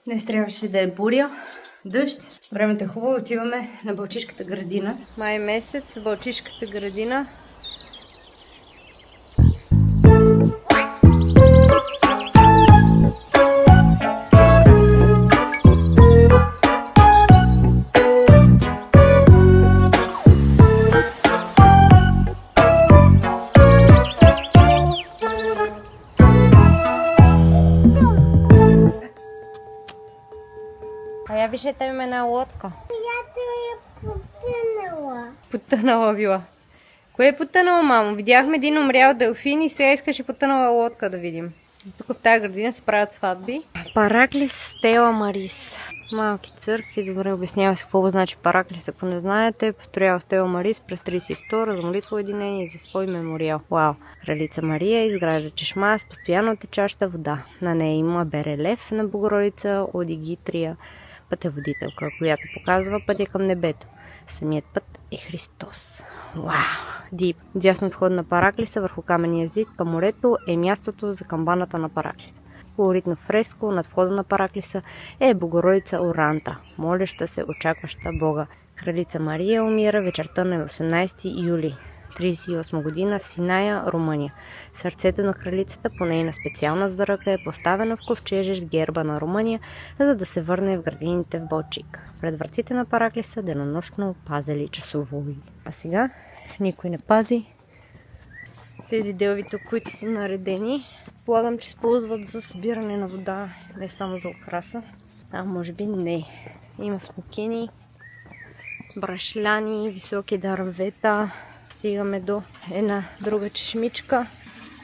Днес трябваше да е буря, дъжд. Времето е хубаво, отиваме на Балчишката градина. Май месец, Балчишката градина. А я виж, там има една лодка. Която е потънала. Потънала била. Кое е потънала, мамо? Видяхме един умрял делфин и сега искаше потънала лодка да видим. Тук в тази градина се правят сватби. Параклис Стела Марис. Малки църкви, добре обяснява се какво значи Параклис, ако не знаете. Построява Стела Марис през 32 за молитва единение и за свой мемориал. Вау! Кралица Мария изгражда чешма с постоянно течаща вода. На нея има берелев на Богородица Одигитрия, пътеводителка, която показва пътя към небето. Самият път е Христос. Вау! Дип! Дясно вход на Параклиса върху камения зид към морето е мястото за камбаната на Параклиса. Колоритно фреско над входа на Параклиса е Богородица Оранта, молеща се, очакваща Бога. Кралица Мария умира вечерта на 18 юли 1938 година в Синая, Румъния. Сърцето на кралицата по нейна специална заръка е поставена в ковчеже с герба на Румъния, за да се върне в градините в Балчик. Пред вратите на Параклиса денонощно пазели часовои. А сега никой не пази. Тези делвито, които са наредени, полагам, че използват за събиране на вода, не само за украса. А може би не. Има смокини, брашляни, високи дървета. Стигаме до една друга чешмичка.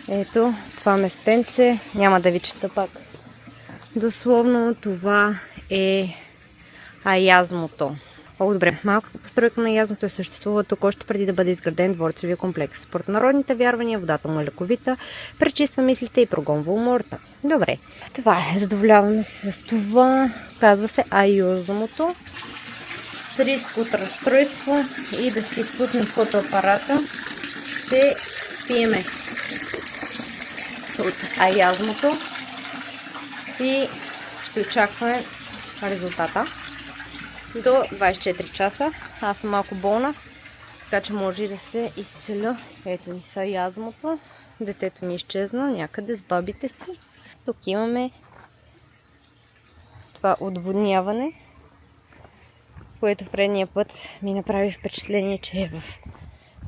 Ето, това местенце. Няма да ви чета пак. Дословно това е Аязмото. Много добре. Малката постройка на Аязмото е съществува тук още преди да бъде изграден дворцовия комплекс. Според народните вярвания, водата му е лековита, пречиства мислите и прогонва умората. Добре. Това е. Задоволяваме се с това. Казва се Аязмото. С риск от разстройство и да си изпуснем фотоапарата, ще пиеме от Аязмото и ще очакваме резултата до 24 часа. Аз съм малко болна, така че може и да се изцеля. Ето ни са Аязмото. Детето ми изчезна някъде с бабите си. Тук имаме това отводняване, което в предния път ми направи впечатление, че е в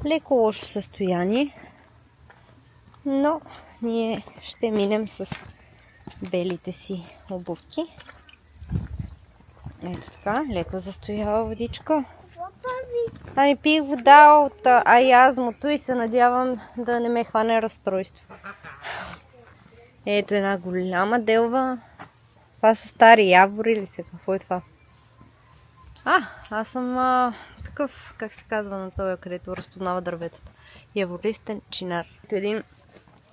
леко лошо състояние. Но ние ще минем с белите си обувки. Ето така, леко застоява водичка. Ами пих вода от Аязмото и се надявам да не ме хване разстройство. Ето една голяма делва. Това са стари явори или се? Какво е това? Аз съм такъв, как се казва на този, където разпознава дърветата. Явористен чинар. Ето един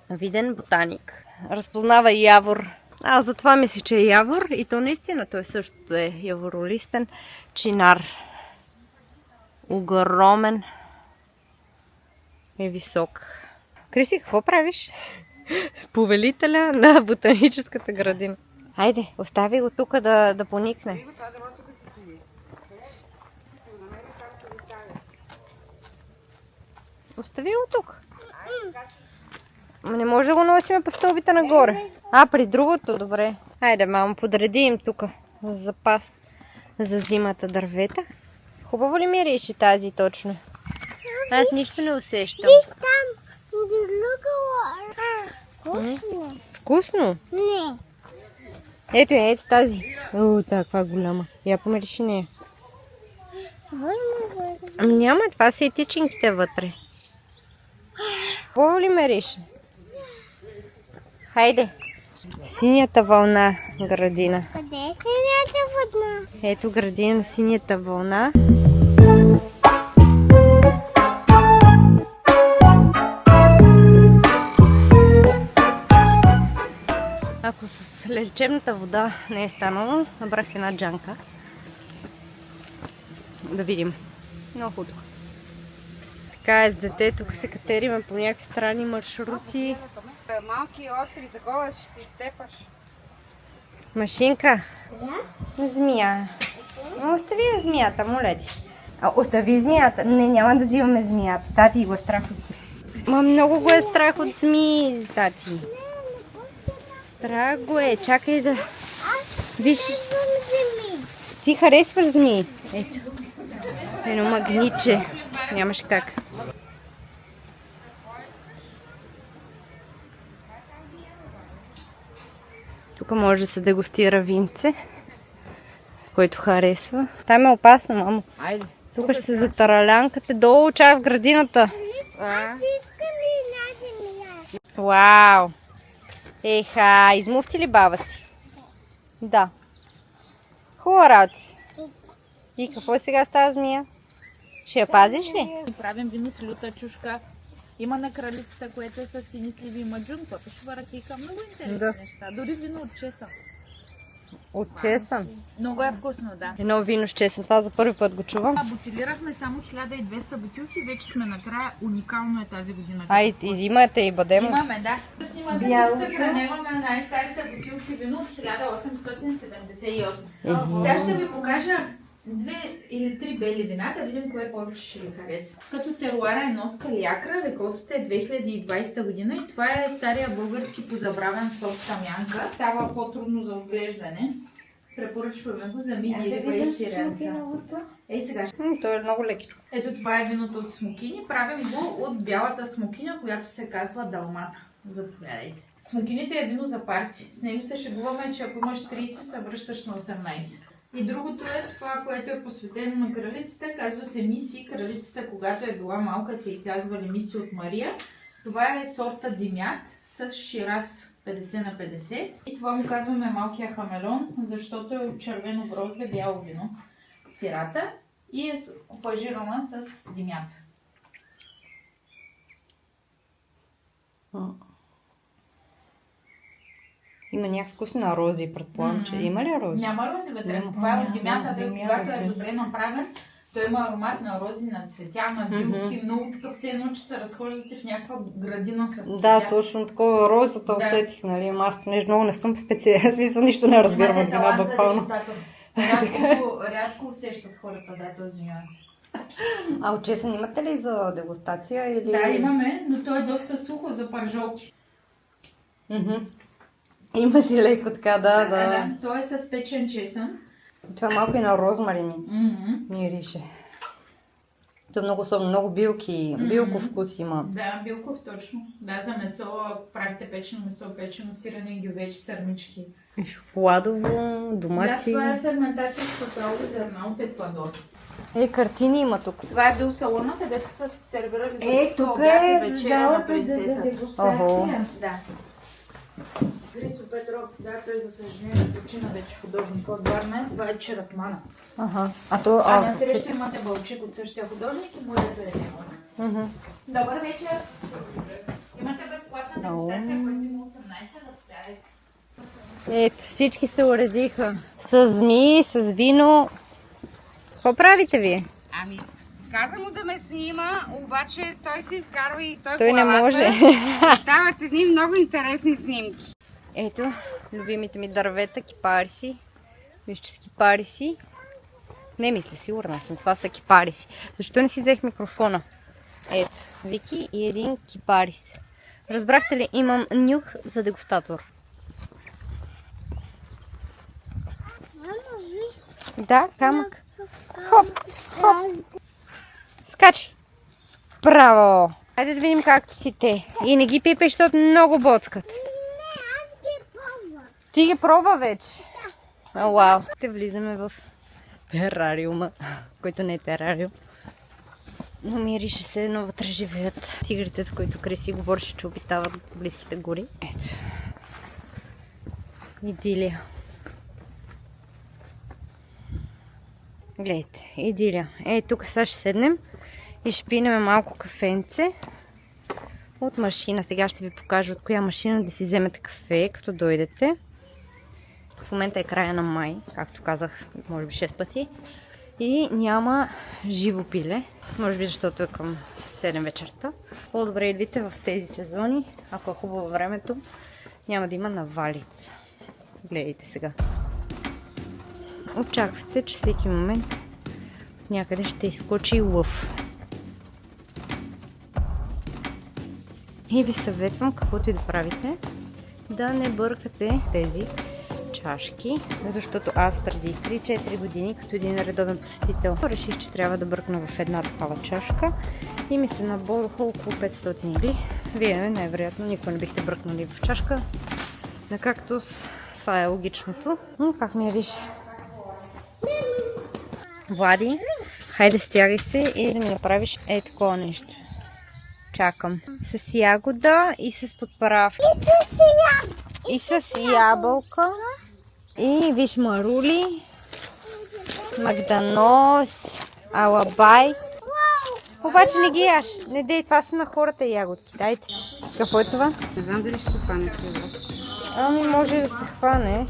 виден ботаник. Разпознава явор. Затова мисля, че е явор и то наистина той същото е яворолистен чинар. Огромен и висок. Криси, какво правиш? Повелителя на ботаническата градина. Хайде, остави го тук да поникне. Остави го тук. Не може да го носим по стълбите нагоре. При другото, добре. Хайде, мамо, подреди им тук за запас за зимата дървета. Хубаво ли мирише тази точно? Аз нищо не усещам. Виж там, вкусно. Вкусно? Не. Ето тази. Каква голяма. Я помириши нея. Няма, това са и тичинките вътре. Хубаво ли мерише? Хайде. Синята вълна градина. Къде е синята вълна? Ето градина на синята вълна. Ако с лечебната вода не е станало, набрах си една джанка. Да видим. Много хубаво. Така е с детето, се катериме по някакви странни маршрути. Малки остри такова, ще се изтепаш. Машинка. Да? Змия. Остави я змията, моля ти. Остави змията. Не, няма да взимаме змията. Тати го е страх от змии. Ма много го е страх от змии, тати. Страх го е. Чакай да... Виж. Ти харесваш змии. Ето. Едно магниче. Нямаш как. Тук може да се дегустира винце, който харесва. Там е опасно, мамо. Айде. Тук ще се затаралянкате долу чак в градината. Аз искам и една земя. Вау! Еха, измухти ли баба си? Да. Хубава работа. И какво е сега с тази змия? Ще я пазиш ли? Правим вино с люта чушка. Има на кралицата, което е с сини сливи и маджун, пъпешва ракийка. Много интересни неща. Дори вино от чесън. От чесън. Много е вкусно, да. Едно вино с чесън. Това за първи път го чувам. Бутилирахме само 1200 бутилки, вече сме накрая. Уникално е тази година. Ай, имате и бадема. Имаме, да. Снимате да съхраняваме най-старите бутилки вино от 1878. Сега ще ви покажа 2 или 3 бели вина, да видим кое повече ще ви хареса. Като теруара е носка лякра, реколтата е 2020 година и това е стария български позабравен сорт тамянка. Става по-трудно за отглеждане. Препоръчваме го за миди риба и сиренца. Ей сега. То е много леко. Ето това е виното от смокини. Правим го от бялата смокиня, която се казва далмата. Заповядайте. Смокините е вино за парти. С него се шегуваме, че ако имаш 30, се връщаш на 18. И другото е това, което е посветено на кралицата. Казва се Миси. Кралицата, когато е била малка, се и казвали Миси от Мария. Това е сорта Димят с шираз 50 на 50. И това му казваме малкия хамелон, защото е от червено грозде, бяло вино. Сирата и е купажирана с димят. Има някакви вкусни на рози, предполагам, че има ли рози? Няма рози вътре. Това е от димята, тъй когато е добре направен. Той има аромат на рози, на цветя, на билки, много такъв все едно, че се разхождате в някаква градина с цветя. Да, точно такова розата усетих, нали, ама аз нещо много не съм специалист, смисъл нищо не разбирам от вина, буквално. Рядко усещат хората, да, този нюанс. А от чесън имате ли за дегустация или... Да, имаме, но то е доста сухо за пържолки. Има си леко така, да. То е с печен чесън. Това малко и на розмари ми мирише. То е много особено, много билки, билков вкус има. Да, билков точно. Да, за месо, ако правите печено месо, печено сирене, гювечи, сърнички. Шоколадово, домати. Да, това е ферментация с папалови зърна от Еквадор. Картини има тук. Това е бил салона, където са се сервирали за тук обяд е и вечеря на залата принцесата. за дегустация. Да. Христо Петров, да, той за съжаление почина вече художник от Варна. Това е Чератмана. А на среща имате Бълчик от същия художник и моето е него. Добър вечер! Имате безплатна дегустация, която има 18, заповядайте. Ето, всички се уредиха. С змии, с вино. Какво правите вие? Ами, каза му да ме снима, обаче той си вкарва и Той не може. Стават едни много интересни снимки. Ето, любимите ми дървета, кипариси. Вижте с кипариси. Не мисля, сигурна съм, това са кипариси. Защо не си взех микрофона? Ето, Вики и един кипарис. Разбрахте ли, имам нюх за дегустатор. Да, камък. Хоп, хоп. Скачи. Браво! Хайде да видим както си те. И не ги пипай, защото много боцкат. Ти ги пробва вече? О, вау! Ще влизаме в терариума, който не е терариум. Но мирише се, едно вътре живеят тигрите, с които Криси говореше, че обитават в близките гори. Ето. Идилия. Гледайте, идилия. Ей, тук сега ще седнем и ще пинем малко кафенце от машина. Сега ще ви покажа от коя машина да си вземете кафе, като дойдете. В момента е края на май, както казах, може би 6 пъти. И няма живо пиле, може би защото е към 7 вечерта. По-добре идвите в тези сезони, ако е хубаво времето, няма да има навалица. Гледайте сега. очаквате, че всеки момент някъде ще изскочи лъв. И ви съветвам, каквото и да правите, да не бъркате тези чашки, защото аз преди 3-4 години, като един редовен посетител, реших, че трябва да бъркна в една такава чашка и ми се наборуха около 500 игли. Вие най-вероятно никога не бихте бъркнали в чашка на кактус. Това е логичното. Но как мириш? Влади, хайде стягай се и да ми направиш такова нещо. Чакам. С ягода и с подправки. И с ябълка. И виж марули. Магданос. Алабай. Обаче не ги яш. Не дей, това са на хората ягодки. Дайте. Какво е това? Не знам дали ще се хване. Ами може да се хване.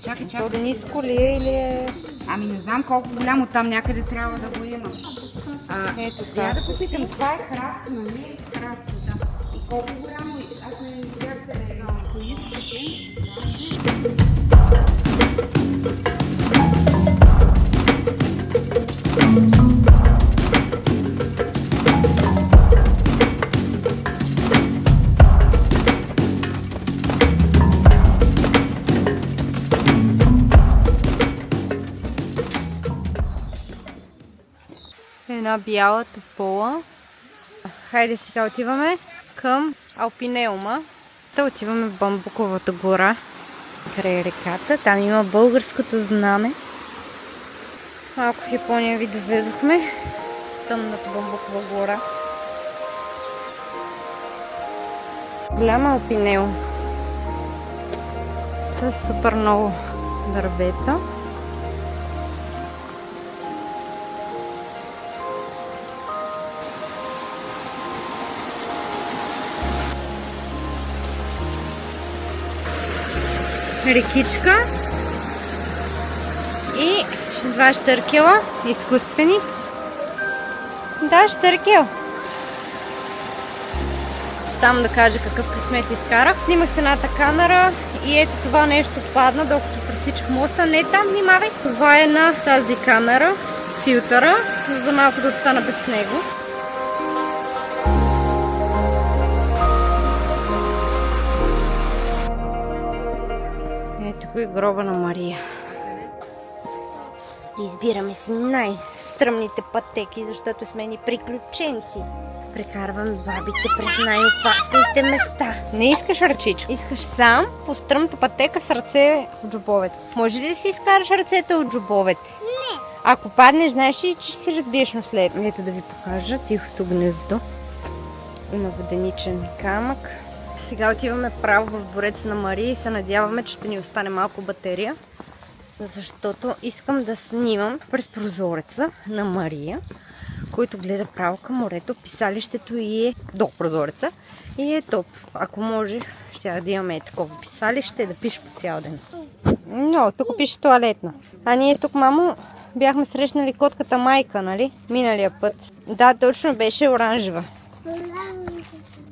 Чакай, То да ниско ли е или е... Ами не знам колко голямо там някъде трябва да го има. Ето Я да така. попитам, това е храст, нали? Храст, да. И колко голямо е? Аз не видях къде сега. Ако искате... Една бяла топола. Хайде сега отиваме към Алпинеума. Та отиваме в Бамбуковата гора, край реката. Там има българското знаме. Малко в Япония ви доведохме. Тъмната Бамбукова гора. Голяма Алпинеум. С супер много дървета. Рекичка и два щъркела, изкуствени. Да, щъркел. Само да кажа какъв късмет изкарах. Снимах с едната камера и ето това нещо падна, докато пресичах моста. Не там, внимавай. Това е на тази камера, филтъра, за малко да остана без него. Ето го и гроба на Мария. Избираме си най-стръмните пътеки, защото сме ни приключенци. Прекарваме бабите през най-опасните места. Не искаш ръчичко. Искаш сам по стръмната пътека с ръце от джобовете. Може ли да си изкараш ръцете от джобовете? Не. Ако паднеш, знаеш ли, че си разбиеш наследно. Ето да ви покажа тихото гнездо. Има воденичен камък. Сега отиваме право в двореца на Мария и се надяваме, че ще ни остане малко батерия. Защото искам да снимам през прозореца на Мария, който гледа право към морето. Писалището и е до прозореца и е топ. Ако можех, ще да имаме такова писалище да пише по цял ден. Но, тук пише туалетна. А ние тук, мамо, бяхме срещнали котката Майка, нали? Миналия път. Да, точно, беше оранжева.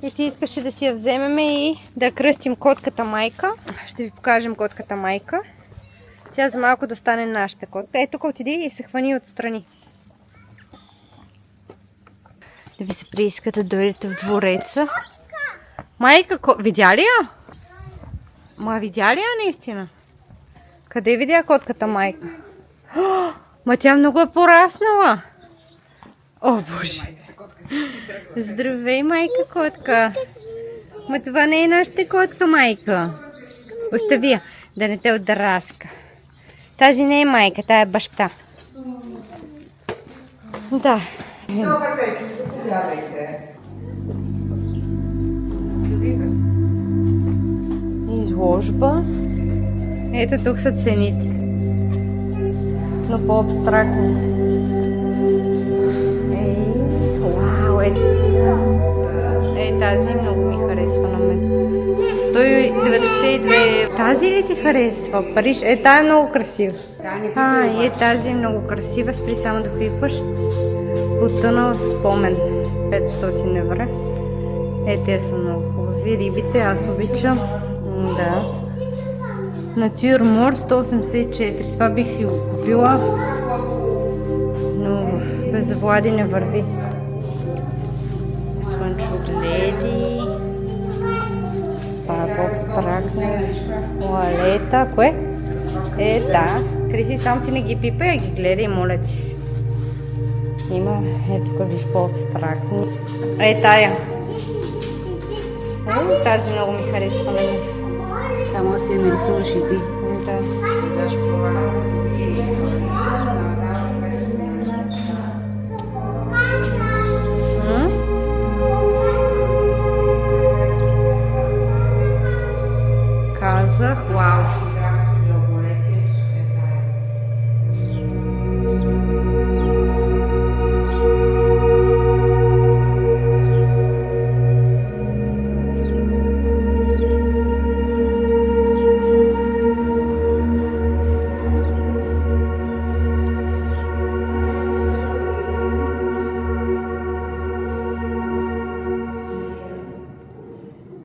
И ти искаше да си я вземем и да кръстим котката Майка. Ще ви покажем котката Майка. Тя за малко да стане нашата котка. Ето тук отиди и се хвани отстрани. Да ви се прииска да дойдете в двореца. Майка, видя ли я? Ма видя ли я наистина? Къде видя котката Майка? Ма тя много е пораснала. О, Боже. Здравей, майка котка. Ма това не е нашата котка, Майка. Остави я, да не те отраска. Тази не е майка, тая е баща. Да. Добър вечер, заповядайте. Изложба. Ето тук са цените. Но по-абстрактни. Вау, тази много ми харесва на мен. 192. Тази ли ти харесва? Париж. Тая е много красива. Тази е много красива. Спри само да пипаш. Потънал в спомен. 500 евро. Те са много хубави. Рибите аз обичам. Да. Натюрмор 184. Това бих си го купила. Но без Влади не върви. Слънчогледи. Това е по-абстрактно. Лалета. Кое? Да. Криси, сам ти не ги пипай, ги гледай, моля ти се. Има, тук виж по-абстрактни. Тая. Тази много ми харесва. Там си я нарисуваш и ти. Да.